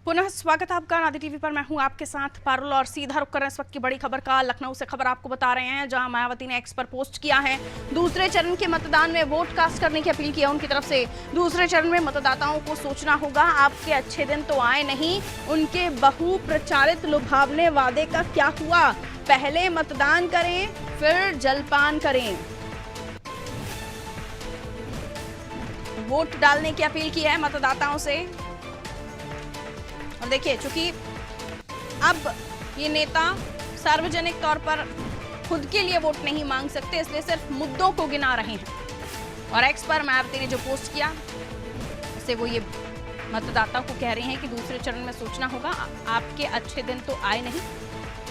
पुनः स्वागत है आपका आदि टीवी पर। मैं हूं आपके साथ पारुल और सीधा रुक कर रहे हैं इस वक्त की बड़ी खबर का। लखनऊ से खबर आपको बता रहे हैं, जहां मायावती ने एक्स पर पोस्ट किया है। दूसरे चरण के मतदान में वोट कास्ट करने की अपील की है उनकी तरफ से। दूसरे चरण में मतदाताओं को सोचना होगा, आपके अच्छे दिन तो आए नहीं, उनके बहु प्रचारित लुभावने वादे का क्या हुआ। पहले मतदान करें फिर जलपान करें। वोट डालने की अपील की है मतदाताओं से। और देखिए, चूंकि अब ये नेता सार्वजनिक तौर पर खुद के लिए वोट नहीं मांग सकते, इसलिए सिर्फ मुद्दों को गिना रहे हैं। और एक्स पर मायावती ने जो पोस्ट किया उससे वो ये मतदाता को कह रहे हैं कि दूसरे चरण में सोचना होगा, आपके अच्छे दिन तो आए नहीं,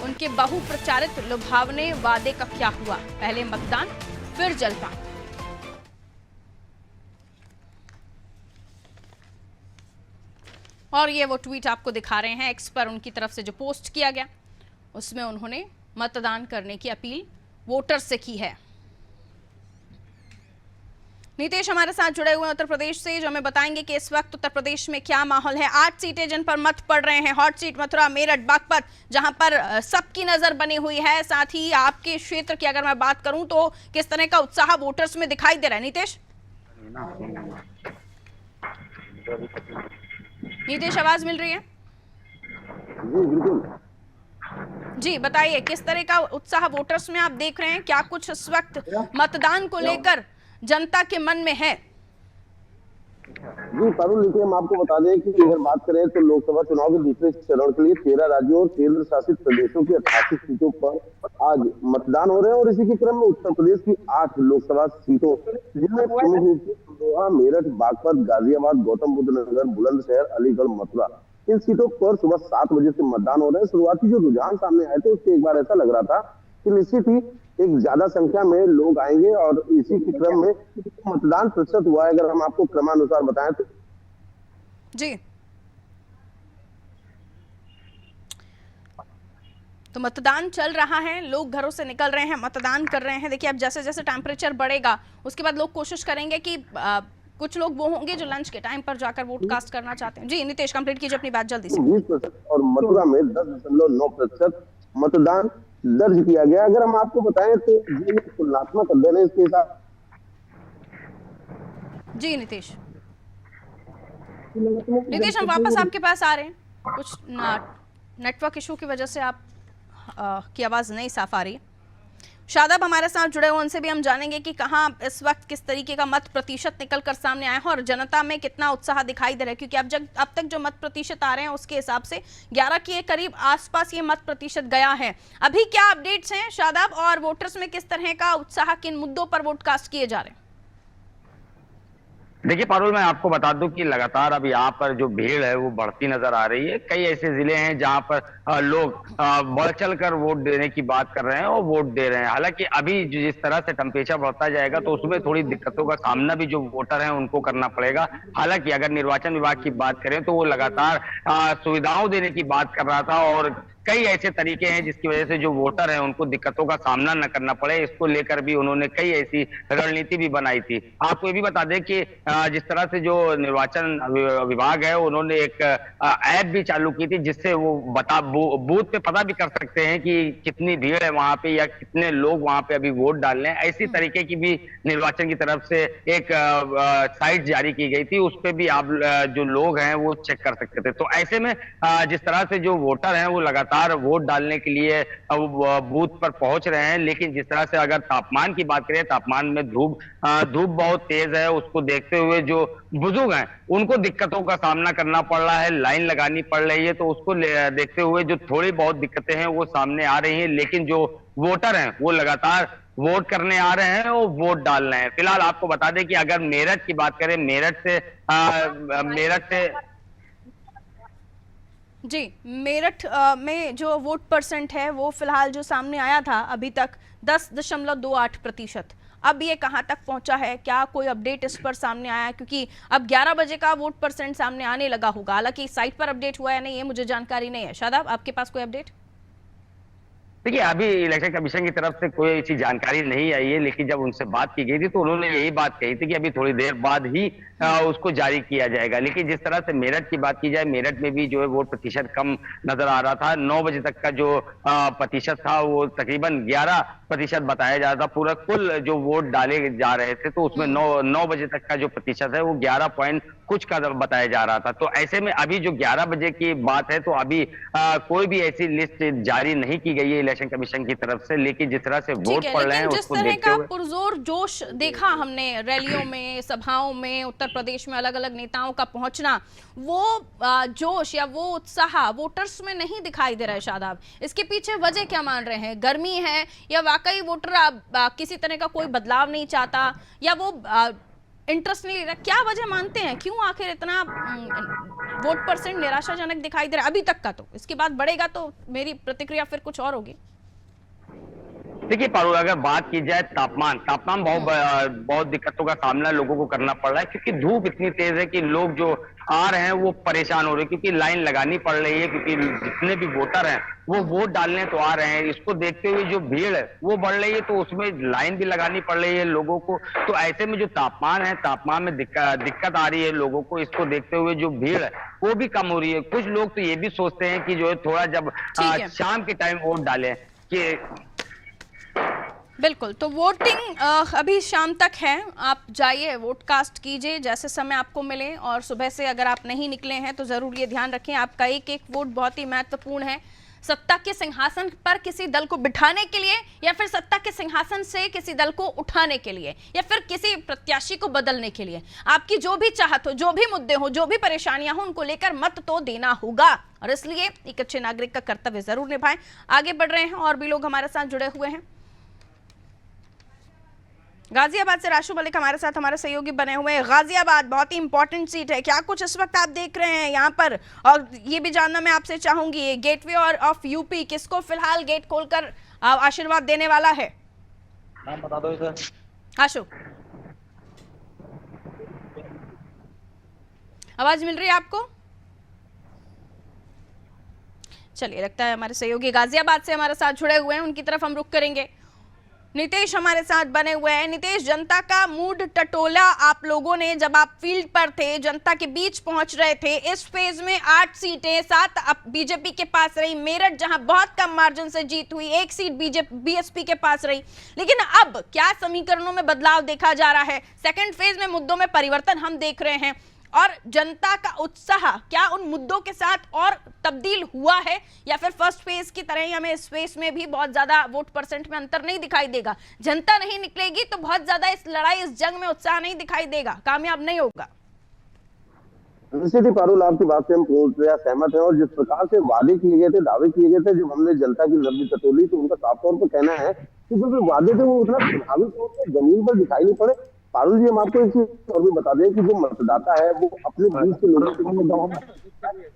उनके बहु प्रचारित लुभावने वादे का क्या हुआ। पहले मतदान फिर जलपान। और ये वो ट्वीट आपको दिखा रहे हैं, एक्स पर उनकी तरफ से जो पोस्ट किया गया उसमें उन्होंने मतदान करने की अपील वोटर से की है। नीतीश हमारे साथ जुड़े हुए हैं उत्तर प्रदेश से, जो हमें बताएंगे कि इस वक्त उत्तर प्रदेश में क्या माहौल है। 8 सीटें जिन पर मत पड़ रहे हैं, हॉट सीट मथुरा, मेरठ, बागपत, जहां पर सबकी नजर बनी हुई है। साथ ही आपके क्षेत्र की अगर मैं बात करूं तो किस तरह का उत्साह वोटर्स में दिखाई दे रहा है। नीतीश आवाज मिल रही है? जी बिल्कुल। जी बताइए, किस तरह का उत्साह वोटर्स में आप देख रहे हैं? क्या कुछ इस वक्त मतदान को लेकर जनता के मन में है? जी पारुल, देखिए हम आपको बता दें कि अगर बात करें तो लोकसभा चुनाव के दूसरे चरण के लिए 13 राज्यों और केंद्र शासित प्रदेशों की 88 सीटों पर आज मतदान हो रहे हैं। और इसी के क्रम में उत्तर प्रदेश की 8 लोकसभा सीटों, जिनमें प्रमुख रूप से अमरोहा, मेरठ, बागपत, गाजियाबाद, गौतम बुद्ध नगर, बुलंदशहर, अलीगढ़, मथुरा, इन सीटों पर सुबह 7 बजे से मतदान हो रहे हैं। शुरुआती जो रुझान सामने आए थे उससे एक बार ऐसा लग रहा था कि निश्चित ही एक ज्यादा संख्या में लोग आएंगे। और इसी के क्रम में मतदान प्रतिशत हुआ है, अगर हम आपको क्रमानुसार बताएं तो जी, तो मतदान चल रहा है, लोग घरों से निकल रहे हैं, मतदान कर रहे हैं। देखिए, अब जैसे जैसे टेम्परेचर बढ़ेगा उसके बाद लोग कोशिश करेंगे कि कुछ लोग वो होंगे जो लंच के टाइम पर जाकर वोट कास्ट करना चाहते हैं। जी नीतीश, कंप्लीट कीजिए अपनी बात जल्दी से। 20% और मथुरा में 10.9% मतदान दर्ज किया गया। अगर हम आपको बताएं तो ये तुलनात्मक अध्ययन है, इसके हिसाब। जी नीतीश, हम वापस आपके पास आ रहे हैं। कुछ नेटवर्क इशू की वजह से आप की आवाज नहीं साफ आ रही है। शादाब हमारे साथ जुड़े हुए, उनसे भी हम जानेंगे कि कहां इस वक्त किस तरीके का मत प्रतिशत निकल कर सामने आया है और जनता में कितना उत्साह दिखाई दे रहा है। क्योंकि अब तक जो मत प्रतिशत आ रहे हैं उसके हिसाब से 11 के करीब आसपास ये मत प्रतिशत गया है। अभी क्या अपडेट्स हैं शादाब, और वोटर्स में किस तरह का उत्साह, किन मुद्दों पर वोट कास्ट किए जा रहे हैं? देखिए पारुल, मैं आपको बता दूं कि लगातार अब यहाँ पर जो भीड़ है वो बढ़ती नजर आ रही है। कई ऐसे जिले हैं जहाँ पर लोग बढ़ चढ़ कर वोट देने की बात कर रहे हैं और वोट दे रहे हैं। हालांकि अभी जिस तरह से टेम्परेचर बढ़ता जाएगा तो उसमें थोड़ी दिक्कतों का सामना भी जो वोटर हैं उनको करना पड़ेगा। हालांकि अगर निर्वाचन विभाग की बात करें तो वो लगातार सुविधाओं देने की बात कर रहा था, और कई ऐसे तरीके हैं जिसकी वजह से जो वोटर हैं उनको दिक्कतों का सामना न करना पड़े। इसको लेकर भी उन्होंने कई ऐसी रणनीति भी बनाई थी। आपको ये भी बता दें कि जिस तरह से जो निर्वाचन विभाग है उन्होंने एक ऐप भी चालू की थी, जिससे वो बूथ पे पता भी कर सकते हैं कि कितनी भीड़ है वहां पे या कितने लोग वहां पे अभी वोट डालने हैं। ऐसी तरीके की भी निर्वाचन की तरफ से एक साइट जारी की गई थी, उस पर भी आप जो लोग हैं वो चेक कर सकते थे। तो ऐसे में जिस तरह से जो वोटर हैं वो लगातार वोट डालने के लिए बूथ पर पहुंच रहे हैं। लेकिन जिस तरह से अगर तापमान की बात करें, तापमान में धूप बहुत तेज है, उसको देखते हुए जो बुजुर्ग हैं उनको दिक्कतों का सामना करना पड़ रहा है, लाइन लगानी पड़ रही है। तो उसको देखते हुए जो थोड़ी बहुत दिक्कतें हैं वो सामने आ रही हैं। लेकिन जो वोटर हैं वो लगातार वोट करने आ रहे हैं और वोट डाल रहे हैं। फिलहाल आपको बता दें कि अगर मेरठ की बात करें, मेरठ से जी, मेरठ में जो वोट परसेंट है वो फिलहाल जो सामने आया था अभी तक 10.28%। अब ये कहां तक पहुंचा है, क्या कोई अपडेट इस पर सामने आया है? क्योंकि अब 11 बजे का वोट परसेंट सामने आने लगा होगा। हालांकि साइट पर अपडेट हुआ है नहीं, ये मुझे जानकारी नहीं है। शादाब, आपके पास कोई अपडेट? देखिए, अभी इलेक्शन कमीशन की तरफ से कोई ऐसी जानकारी नहीं आई है, लेकिन जब उनसे बात की गई थी तो उन्होंने यही बात कही थी कि अभी थोड़ी देर बाद ही उसको जारी किया जाएगा। लेकिन जिस तरह से मेरठ की बात की जाए, मेरठ में भी जो है वोट प्रतिशत कम नजर आ रहा था। 9 बजे तक का जो प्रतिशत था वो तकरीबन 11% बताया जा रहा था। पूरा कुल जो वोट डाले जा रहे थे तो उसमें 9 बजे तक का जो प्रतिशत है वो 11 पॉइंट कुछ का बताया जा रहा था। तो ऐसे में अभी जो 11 बजे की बात है तो अभी कोई भी ऐसी लिस्ट जारी नहीं की गई है इलेक्शन कमीशन की तरफ से। लेकिन जिस तरह से वोट पड़ रहे हैं जिस उसको तरह देखते का हुए पुरजोर जोश देखा हमने रैलियों में, सभाओं में, उत्तर प्रदेश में अलग अलग नेताओं का पहुंचना, वो जोश या वो उत्साह वोटर्स में नहीं दिखाई दे रहा है। शादाब, इसके पीछे वजह क्या मान रहे हैं? गर्मी है या वाकई वोटर किसी तरह का कोई बदलाव नहीं चाहता, या वो इंटरेस्ट नहीं ले रहा? क्या वजह मानते हैं, क्यों आखिर इतना वोट परसेंट निराशाजनक दिखाई दे रहा है अभी तक का? तो इसके बाद बढ़ेगा तो मेरी प्रतिक्रिया फिर कुछ और होगी। देखिए पारुल, अगर बात की जाए तापमान बहुत दिक्कतों का सामना लोगों को करना पड़ रहा है, क्योंकि धूप इतनी तेज है कि लोग जो आ रहे हैं वो परेशान हो रहे हैं, क्योंकि लाइन लगानी पड़ रही है, क्योंकि जितने भी वोटर हैं वो वोट डालने तो आ रहे हैं। इसको देखते हुए जो भीड़ है वो बढ़ रही है, तो उसमें लाइन भी लगानी पड़ रही है लोगों को। तो ऐसे में जो तापमान है, तापमान में दिक्कत आ रही है लोगों को। इसको देखते हुए जो भीड़ है वो भी कम हो रही है। कुछ लोग तो ये भी सोचते हैं कि जो है थोड़ा जब शाम के टाइम वोट डालें कि बिल्कुल। तो वोटिंग अभी शाम तक है, आप जाइए वोट कास्ट कीजिए जैसे समय आपको मिले। और सुबह से अगर आप नहीं निकले हैं तो ज़रूर ये ध्यान रखें, आपका एक एक वोट बहुत ही महत्वपूर्ण है। सत्ता के सिंहासन पर किसी दल को बिठाने के लिए, या फिर सत्ता के सिंहासन से किसी दल को उठाने के लिए, या फिर किसी प्रत्याशी को बदलने के लिए, आपकी जो भी चाहत हो, जो भी मुद्दे हो, जो भी परेशानियां हो, उनको लेकर मत तो देना होगा। और इसलिए एक अच्छे नागरिक का कर्तव्य जरूर निभाएं। आगे बढ़ रहे हैं, और भी लोग हमारे साथ जुड़े हुए हैं। गाजियाबाद से राशु मलिक हमारे साथ, हमारे सहयोगी बने हुए हैं। गाजियाबाद बहुत ही इंपॉर्टेंट सीट है, क्या कुछ इस वक्त आप देख रहे हैं यहाँ पर? और ये भी जानना मैं आपसे चाहूंगी, गेटवे और ऑफ यूपी किसको फिलहाल गेट खोलकर आशीर्वाद देने वाला है? नाम बता दो सर। आशु, आवाज मिल रही है आपको? चलिए, लगता है हमारे सहयोगी गाजियाबाद से हमारे साथ जुड़े हुए हैं, उनकी तरफ हम रुख करेंगे। नितेश हमारे साथ बने हुए हैं। नितेश, जनता का मूड टटोला आप लोगों ने जब आप फील्ड पर थे, जनता के बीच पहुंच रहे थे। इस फेज में 8 सीटें 7 बीजेपी के पास रही। मेरठ जहां बहुत कम मार्जिन से जीत हुई, 1 सीट बीएसपी के पास रही। लेकिन अब क्या समीकरणों में बदलाव देखा जा रहा है? सेकेंड फेज में मुद्दों में परिवर्तन हम देख रहे हैं, और जनता का उत्साह क्या उन मुद्दों के साथ और तब्दील हुआ है, या फिर फर्स्ट फेज की तरह ही हमें इस फेज में भी बहुत ज्यादा वोट परसेंट में अंतर नहीं दिखाई देगा? जनता नहीं निकलेगी तो बहुत ज्यादा इस लड़ाई, इस जंग में उत्साह नहीं दिखाई देगा, कामयाब नहीं होगा। निश्चित ही पारुल, आपकी बात से हम पूर्ण तरह सहमत हैं। और जिस प्रकार से वादे किए गए थे, दावे किए गए थे, जब हमने जनता की नब्ज टटोली तो उनका साफ तौर पर कहना है कि जो वादे थे वो उतना प्रभावी तौर पर जमीन पर दिखाई नहीं पड़े। पारुल जी, हम आपको एक चीज और भी बता दें कि जो मतदाता है वो अपने बीच के लोगों से,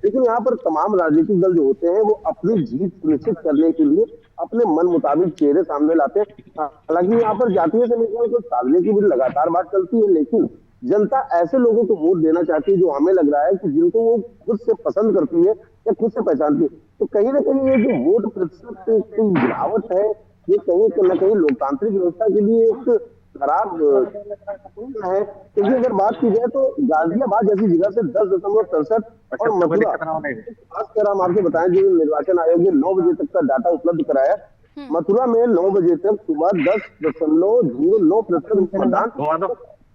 लेकिन यहाँ पर तमाम राजनीतिक दल जो होते हैं वो अपनी जीत सुनिश्चित करने के लिए अपने मन मुताबिक चेहरे सामने लाते हैं। हालांकि यहाँ पर जातीय समीकरण को साधने की भी लगातार बात चलती है, लेकिन जनता ऐसे लोगों को वोट देना चाहती है जो हमें लग रहा है कि जिनको वो खुद से पसंद करती है या खुद से पहचानती है। तो कहीं ना कहीं ये जो वोट प्रतिशत की गिरावट है, ये कहीं ना कहीं लोकतांत्रिक व्यवस्था के लिए एक खराब है। क्योंकि अगर बात की जाए तो गाजियाबाद जैसी जगह से 10.67 और मथुरा, खासकर हम आपको बताएं जो निर्वाचन आयोग ने 9 बजे तक का डाटा उपलब्ध कराया, मथुरा में 9 बजे तक सुबह 10.09% मतदान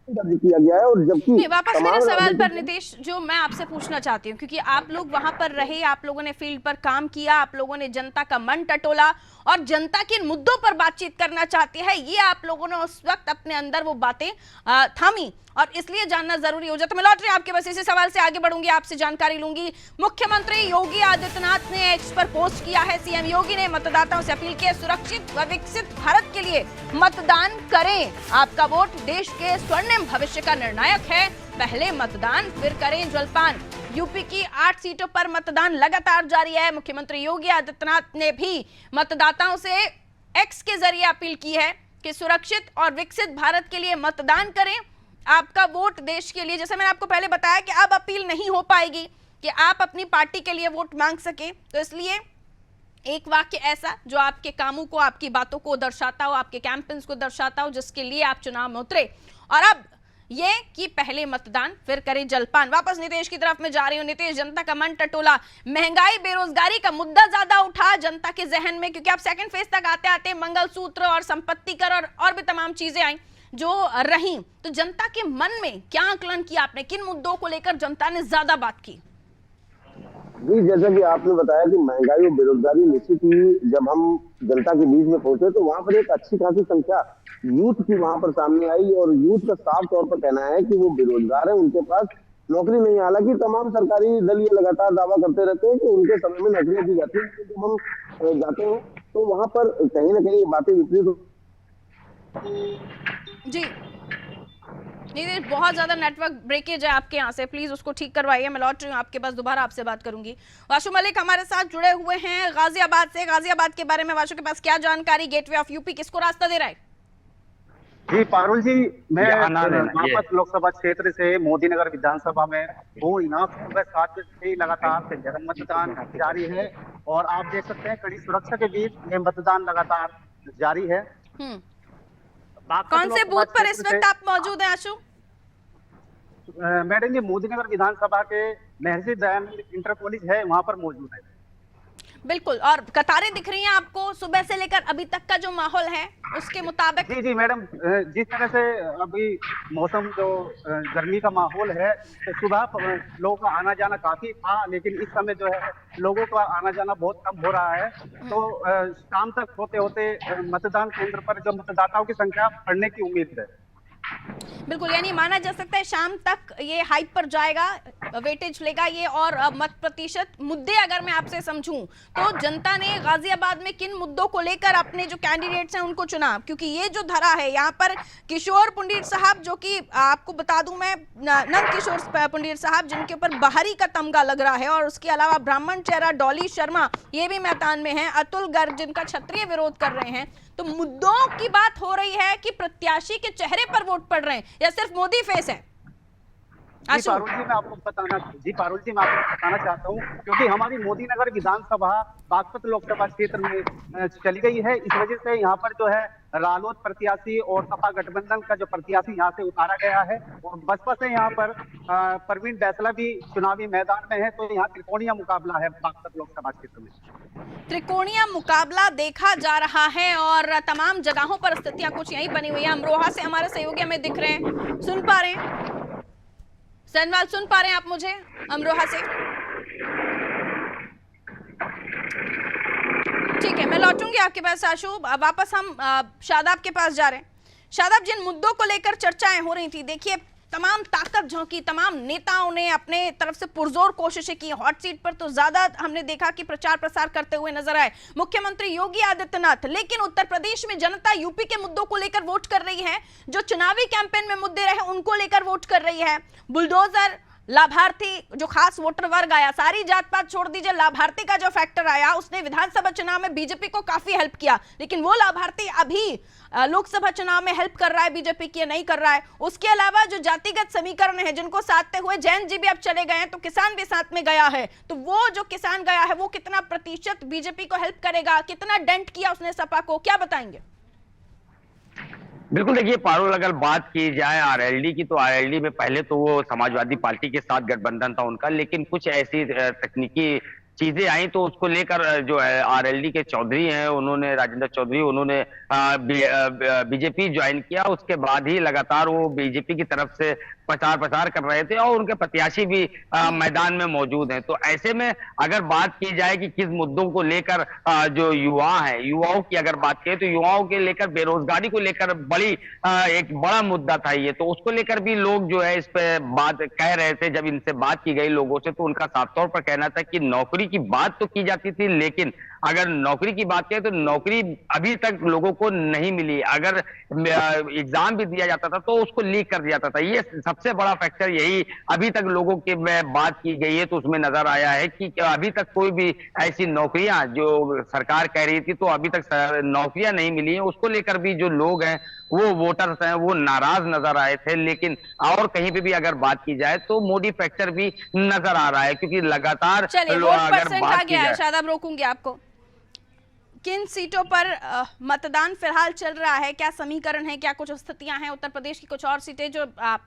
दर्ज किया गया है। और जबकि वापस मेरे सवाल पर नितेश, जो मैं आपसे पूछना चाहती हूँ, क्योंकि आप लोग वहां पर रहे, आप लोगों ने फील्ड पर काम किया, आप लोगों ने जनता का मन टटोला और जनता के मुद्दों पर बातचीत करना चाहती है, ये आप लोगों ने उस वक्त अपने अंदर वो बातें थामी, और इसलिए जानना जरूरी हो जाता। मैं लौट रही आपके बस इसी सवाल से आगे बढ़ूंगी, आपसे जानकारी लूंगी। मुख्यमंत्री योगी आदित्यनाथ ने एक्स पर पोस्ट किया है, सीएम योगी ने मतदाताओं से अपील की है, सुरक्षित व विकसित भारत के लिए मतदान करें। आपका वोट देश के स्वर्णिम भविष्य का निर्णायक है, पहले मतदान फिर करें जलपान। यूपी की 8 सीटों पर मतदान लगातार जारी है। मुख्यमंत्री योगी आदित्यनाथ ने भी मतदाताओं से एक्स के जरिए अपील की है कि सुरक्षित और विकसित भारत के लिए मतदान करें, आपका वोट देश के लिए। जैसे मैंने आपको पहले बताया कि अब अपील नहीं हो पाएगी कि आप अपनी पार्टी के लिए वोट मांग सके, तो इसलिए एक वाक्य ऐसा जो आपके कामों को, आपकी बातों को दर्शाता हो, आपके कैंपेन्स को दर्शाता हो, जिसके लिए आप चुनाव में उतरे। और अब ये कि पहले मतदान फिर करे जलपान। वापस नीतीश की तरफ में जा रही हूँ। नीतीश, जनता का मन टटोला, महंगाई बेरोजगारी का मुद्दा ज्यादा उठा जनता के जहन में, क्योंकि आप सेकंड फेज तक आते आते मंगलसूत्र और संपत्ति कर और भी तमाम चीजें आई जो रही। तो जनता के मन में क्या आकलन किया आपने, किन मुद्दों को लेकर जनता ने ज्यादा बात की? जी, जैसा कि आपने बताया कि महंगाई और बेरोजगारी निश्चित ही जब हम जनता के बीच में पहुंचे तो वहां पर एक अच्छी खासी संख्या यूथ की वहां पर सामने आई और यूथ का साफ तौर पर कहना है कि वो बेरोजगार है, उनके पास नौकरी नहीं है। हालांकि तमाम सरकारी दल ये लगातार दावा करते रहते हैं कि उनके समय में नौकरियां दी जाती है, जब हम जाते हैं तो वहां पर कहीं ना कहीं बातें विपरीत जी। नीतीश, बहुत ज्यादा नेटवर्क ब्रेकेज है आपके यहाँ से, प्लीज उसको ठीक करवाइए। मैं लौट रही हूँ आपके पास, दोबारा आपसे बात करूंगी। वाशु मलिक हमारे साथ जुड़े हुए हैं गाजियाबाद से। गाजियाबाद के बारे में वाशु के पास क्या जानकारी? गेटवे ऑफ यूपी किसको रास्ता दे रहा है? जी पारुल जी, मैं वापस लोकसभा क्षेत्र से मोदी नगर विधानसभा में हूँ। यहाँ सुबह 7 बजे से लगातार से जन मतदान जारी है और आप देख सकते हैं कड़ी सुरक्षा के बीच ये मतदान लगातार जारी है। कौन से बूथ पर इस वक्त आप मौजूद हैं आशु? मैडम, ये मोदी नगर विधानसभा के महर्षि दयानंद इंटर कॉलेज है, वहाँ पर मौजूद है। बिल्कुल, और कतारें दिख रही हैं आपको सुबह से लेकर अभी तक का जो माहौल है उसके मुताबिक? जी जी मैडम, जिस तरह से अभी मौसम जो गर्मी का माहौल है, तो सुबह लोगों का आना जाना काफी था, लेकिन इस समय जो है लोगों का आना जाना बहुत कम हो रहा है। तो शाम तक होते होते मतदान केंद्र पर जो मतदाताओं की संख्या बढ़ने की उम्मीद है। बिल्कुल, यानी माना जा सकता है शाम तक ये हाइप पर जाएगा, वेटेज लेगा ये। और मत प्रतिशत मुद्दे अगर मैं आपसे समझूं तो जनता ने गाजियाबाद में किन मुद्दों को लेकर अपने जो कैंडिडेट्स हैं उनको चुना? क्योंकि ये जो धरा है यहाँ पर किशोर पंडित साहब, जो कि आपको बता दूं मैं, नंद किशोर पंडित साहब, जिनके ऊपर बाहरी का तमगा लग रहा है, और उसके अलावा ब्राह्मण चेहरा डॉली शर्मा ये भी मैदान में है, अतुल गर्ग जिनका क्षत्रिय विरोध कर रहे हैं। तो मुद्दों की बात हो रही है कि प्रत्याशी के चेहरे पर वोट पड़ रहे हैं या सिर्फ मोदी फेस है? जी पारुल जी, मैं आपको बताना चाहता हूँ, क्योंकि हमारी मोदी नगर विधानसभा बागपत लोकसभा क्षेत्र में चली गई है। इस वजह से यहाँ पर जो है रालोद प्रत्याशी और सपा गठबंधन का जो प्रत्याशी यहाँ से उतारा गया है, और बसपा से यहाँ पर परवीन बैसला भी चुनावी मैदान में है। तो यहाँ त्रिकोणीय मुकाबला है बागपत लोकसभा क्षेत्र में। त्रिकोणीय मुकाबला देखा जा रहा है और तमाम जगहों पर स्थितियां कुछ यही बनी हुई है। अमरोहा से हमारे सहयोगी हमें दिख रहे हैं, सुन पा रहे हैं? सनवाल, सुन पा रहे हैं आप मुझे अमरोहा से? ठीक है, मैं लौटूंगी आपके पास आशु। वापस हम शादाब के पास जा रहे हैं। शादाब, जिन मुद्दों को लेकर चर्चाएं हो रही थी, देखिए तमाम ताकत झोंकी, तमाम नेताओं ने अपने तरफ से पुरजोर कोशिशें की। हॉट सीट पर तो ज्यादा हमने देखा कि प्रचार प्रसार करते हुए नजर आए मुख्यमंत्री योगी आदित्यनाथ, लेकिन उत्तर प्रदेश में जनता यूपी के मुद्दों को लेकर वोट कर रही है। जो चुनावी कैंपेन में मुद्दे रहे उनको लेकर वोट कर रही है। बुलडोजर, लाभार्थी, जो खास वोटर वर्ग आया, सारी जात पात छोड़ दीजिए, लाभार्थी का जो फैक्टर आया उसने विधानसभा चुनाव में बीजेपी को काफी हेल्प किया, लेकिन वो लाभार्थी अभी लोकसभा चुनाव में हेल्प कर रहा है बीजेपी की, नहीं कर रहा है। उसके अलावा जो जातिगत समीकरण है जिनको साधते हुए जैन जी भी अब चले गए हैं, तो किसान भी साथ में गया है। तो वो जो किसान गया है वो कितना प्रतिशत बीजेपी को हेल्प करेगा, कितना डेंट किया उसने सपा को, क्या बताएंगे? बिल्कुल, देखिए पारुल, अगर बात की जाए आरएलडी की, तो आरएलडी में पहले तो वो समाजवादी पार्टी के साथ गठबंधन था उनका, लेकिन कुछ ऐसी तकनीकी चीजें आई तो उसको लेकर जो है आरएलडी के चौधरी हैं, उन्होंने, राजेंद्र चौधरी, उन्होंने बीजेपी ज्वाइन किया। उसके बाद ही लगातार वो बीजेपी की तरफ से प्रचार कर रहे थे और उनके प्रत्याशी भी मैदान में मौजूद हैं। तो ऐसे में अगर बात की जाए कि किस मुद्दों को लेकर जो युवा है, युवाओं की अगर बात करें तो युवाओं के लेकर, बेरोजगारी को लेकर एक बड़ा मुद्दा था ये। तो उसको लेकर भी लोग जो है इस पे बात कह रहे थे। जब इनसे बात की गई लोगों से तो उनका साफ तौर पर कहना था कि नौकरी की बात तो की जाती थी, लेकिन अगर नौकरी की बात करें तो नौकरी अभी तक लोगों को नहीं मिली। अगर एग्जाम भी दिया जाता था तो उसको लीक कर दिया जाता था। ये सबसे बड़ा फैक्टर यही अभी तक लोगों की बात की गई है, तो उसमें नजर आया है कि अभी तक कोई भी ऐसी नौकरियां जो सरकार कह रही थी तो अभी तक नौकरियां नहीं मिली हैं। उसको लेकर भी जो लोग हैं, वो वोटर्स हैं, वो नाराज नजर आए थे। लेकिन और कहीं पे भी अगर बात की जाए तो मोदी फैक्टर भी नजर आ रहा है, क्योंकि लगातार अगर बात की जाए, शायद अब रोकूंगी आपको, किन सीटों पर मतदान फिलहाल चल रहा है, क्या समीकरण है, क्या कुछ स्थितियां हैं? उत्तर प्रदेश की कुछ और सीटें जो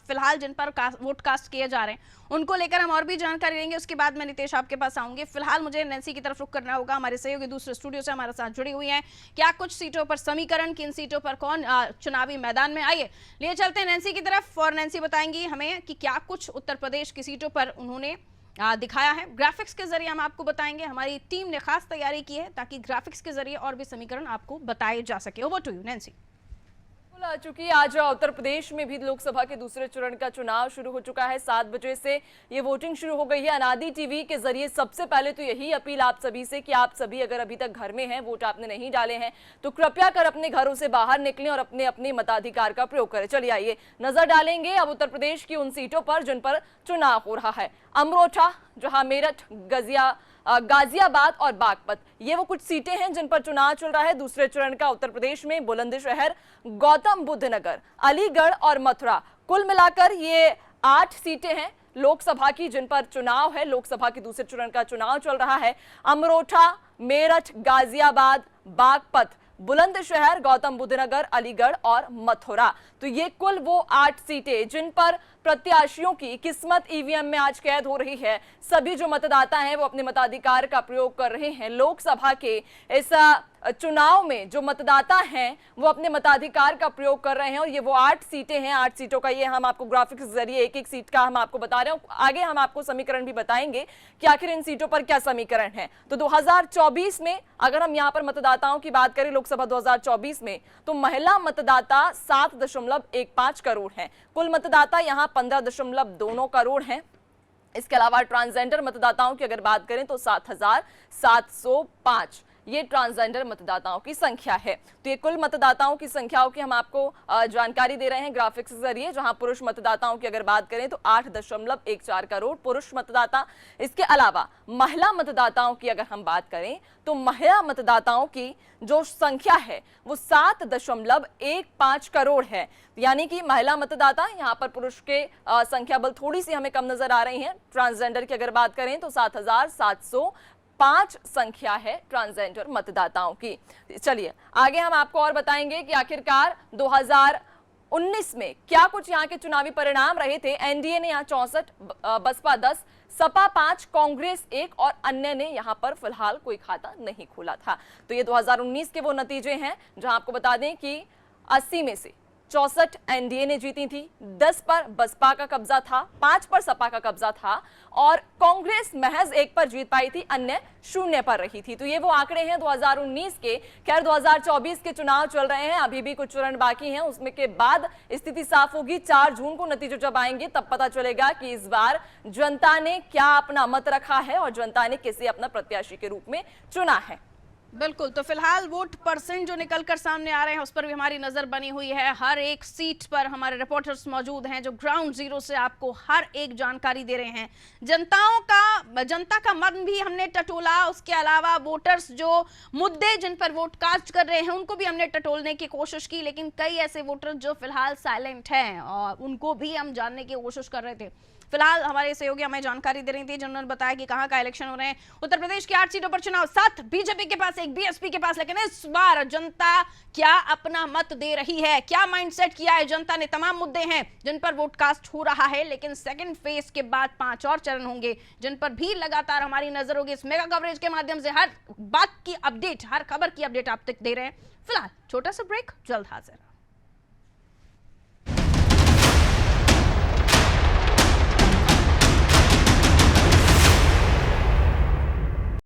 फिलहाल जिन पर वोट कास्ट किए जा रहे हैं, उनको लेकर हम और भी जानकारी लेंगे। उसके बाद मैं नितेश आपके पास आऊंगी। फिलहाल मुझे नैन्सी की तरफ रुख करना होगा। हमारे सहयोगी दूसरे स्टूडियो से हमारे साथ जुड़ी हुई हैं। क्या कुछ सीटों पर समीकरण, किन सीटों पर कौन चुनावी मैदान में, आइए लिए चलते हैं नैन्सी की तरफ और नैन्सी बताएंगी हमें कि क्या कुछ उत्तर प्रदेश की सीटों पर उन्होंने दिखाया है। ग्राफिक्स के जरिए हम आपको बताएंगे। हमारी टीम ने खास तैयारी की है ताकि ग्राफिक्स के जरिए और भी समीकरण आपको बताए जा सके। Over to you Nancy. आ चुकी आज उत्तर प्रदेश में भी लोकसभा के दूसरे चरण का चुनाव शुरू हो चुका है। 7 बजे से ये वोटिंग शुरू हो गई है। अनादि टीवी के जरिए सबसे पहले तो यही अपील आप सभी से कि आप सभी अगर अभी तक घर में हैं, वोट आपने नहीं डाले हैं, तो कृपया कर अपने घरों से बाहर निकलें और अपने अपने मताधिकार का प्रयोग करें। चलिए आइए नजर डालेंगे अब उत्तर प्रदेश की उन सीटों पर जिन पर चुनाव हो रहा है। अमरोहा, जहां मेरठ, गाजियाबाद और बागपत, ये वो कुछ सीटें हैं जिन पर चुनाव चल रहा है दूसरे चरण का उत्तर प्रदेश में। बुलंदशहर, गौतम बुद्ध नगर, अलीगढ़ और मथुरा, कुल मिलाकर ये 8 सीटें हैं लोकसभा की जिन पर चुनाव है। लोकसभा के दूसरे चरण का चुनाव चल रहा है। अमरोहा, मेरठ, गाजियाबाद, बागपत, बुलंदशहर, गौतम बुद्ध नगर, अलीगढ़ और मथुरा, तो ये कुल वो 8 सीटें जिन पर प्रत्याशियों की किस्मत ईवीएम में आज कैद हो रही है। सभी जो मतदाता हैं वो अपने मताधिकार का प्रयोग कर रहे हैं। लोकसभा के इस चुनाव में जो मतदाता हैं वो अपने मताधिकार का प्रयोग कर रहे हैं और ये वो 8 सीटें हैं। 8 सीटों का ये हम आपको ग्राफिक्स के जरिए एक एक सीट का हम आपको बता रहे हैं। आगे हम आपको समीकरण भी बताएंगे कि आखिर इन सीटों पर क्या समीकरण है। तो 2024 में अगर हम यहाँ पर मतदाताओं की बात करें, लोकसभा 2024 में, तो महिला मतदाता 7.15 करोड़ हैं। कुल मतदाता यहाँ 15.2 करोड़ हैं। इसके अलावा ट्रांसजेंडर मतदाताओं की अगर बात करें तो 7,705 ये ट्रांसजेंडर मतदाताओं की संख्या है। तो ये कुल मतदाताओं की संख्याओं की हम आपको जानकारी दे रहे हैं ग्राफिक्स के जरिए। जहां पुरुष मतदाताओं की अगर बात करें तो 8.14 करोड़ पुरुष मतदाता। इसके अलावा महिला मतदाताओं की अगर हम बात करें तो महिला मतदाताओं की जो संख्या है वो 7.15 करोड़ है। यानी कि महिला मतदाता, यहाँ पर पुरुष के संख्या बल थोड़ी सी हमें कम नजर आ रही है। ट्रांसजेंडर की अगर बात करें तो 7,705 संख्या है ट्रांसजेंडर मतदाताओं की। चलिए आगे हम आपको और बताएंगे कि आखिरकार 2019 में क्या कुछ यहाँ के चुनावी परिणाम रहे थे। एनडीए ने यहाँ 64, बसपा 10, सपा 5, कांग्रेस 1 और अन्य ने यहाँ पर फिलहाल कोई खाता नहीं खोला था। तो ये 2019 के वो नतीजे हैं जहां आपको बता दें कि 80 में से 64 एनडीए ने जीती थी, 10 पर बसपा का कब्जा था, 5 पर सपा का कब्जा था और कांग्रेस महज 1 पर जीत पाई थी, अन्य 0 पर रही थी। तो ये वो आंकड़े हैं 2019 के। खैर 2024 के चुनाव चल रहे हैं, अभी भी कुछ चरण बाकी हैं, उसमें के बाद स्थिति साफ होगी। 4 जून को नतीजे जब आएंगे तब पता चलेगा कि इस बार जनता ने क्या अपना मत रखा है और जनता ने किसे अपना प्रत्याशी के रूप में चुना है। बिल्कुल, तो फिलहाल वोट परसेंट जो निकलकर सामने आ रहे हैं उस पर भी हमारी नजर बनी हुई है। हर एक सीट पर हमारे रिपोर्टर्स मौजूद हैं जो ग्राउंड जीरो से आपको हर एक जानकारी दे रहे हैं। जनता का मन भी हमने टटोला, उसके अलावा वोटर्स जो मुद्दे जिन पर वोट कास्ट कर रहे हैं उनको भी हमने टटोलने की कोशिश की, लेकिन कई ऐसे वोटर जो फिलहाल साइलेंट हैं और उनको भी हम जानने की कोशिश कर रहे थे। फिलहाल हमारे सहयोगी हमें जानकारी दे रही थी जिन्होंने बताया कि कहां का इलेक्शन हो रहे हैं। उत्तर प्रदेश की 8 सीटों पर चुनाव, 7 बीजेपी के पास, 1 बीएसपी के पास। लेकिन इस बार जनता क्या अपना मत दे रही है, क्या माइंडसेट किया है जनता ने? तमाम मुद्दे हैं जिन पर वोट कास्ट हो रहा है, लेकिन सेकंड फेज के बाद 5 और चरण होंगे जिन पर भी लगातार हमारी नजर होगी। इस मेगा कवरेज के माध्यम से हर बात की अपडेट, हर खबर की अपडेट आप तक दे रहे हैं। फिलहाल छोटा सा ब्रेक, जल्द हाजिर।